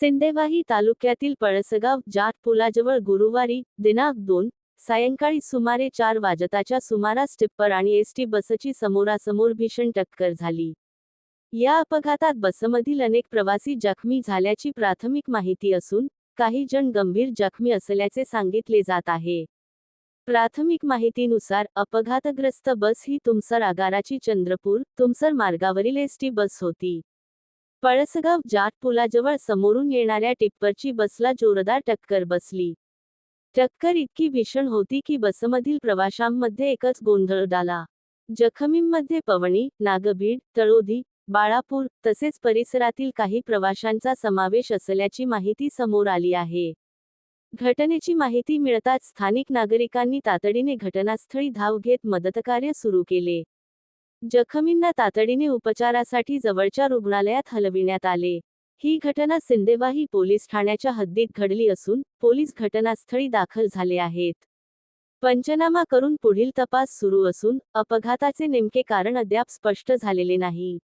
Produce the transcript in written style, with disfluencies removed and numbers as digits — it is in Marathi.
सिंदेवाही तालुक्यातील पळसगाव जाट पुलाजवळ गुरुवारी दिनांक 2 सायंकाळी सुमारे 4 वाजताच्या सुमारास टिप्पर आणि एसटी बसची समोरासमोर भीषण टक्कर झाली. या अपघातात बसमधील अनेक प्रवासी जखमी झाल्याची प्राथमिक माहिती असून काही जण गंभीर जखमी असल्याचे सांगितले जात आहे. प्राथमिक माहितीनुसार अपघातग्रस्त बस ही तुमसर आगाराची चंद्रपूर तुमसर मार्गावरील एसटी बस होती. पळसगाव जाट पुलाजवळ समोरून येणाऱ्या टिप्परची बसला जोरदार टक्कर बसली. टक्कर इतकी भीषण होती की बसमधील प्रवाशांमध्ये एकच गोंधळ उडाला. जखमींमध्ये पवनी, नागभीड, तळोदी, बाळापूर तसेच परिसरातील काही प्रवाशांचा समावेश असल्याची माहिती समोर आली आहे. घटनेची माहिती मिळताच स्थानिक नागरिकांनी तातडीने घटनास्थळी धाव घेत मदतकार्य सुरू केले. जखमींना तातडीने उपचारासाठी जवळच्या रुग्णालयात हलविण्यात आले. ही घटना सिंदेवाही पोलीस ठाण्याच्या हद्दीत घडली असून पोलीस घटनास्थळी दाखल झाले आहेत. पंचनामा करून पुढील तपास सुरू असून अपघाताचे नेमके कारण अद्याप स्पष्ट झालेले नाही.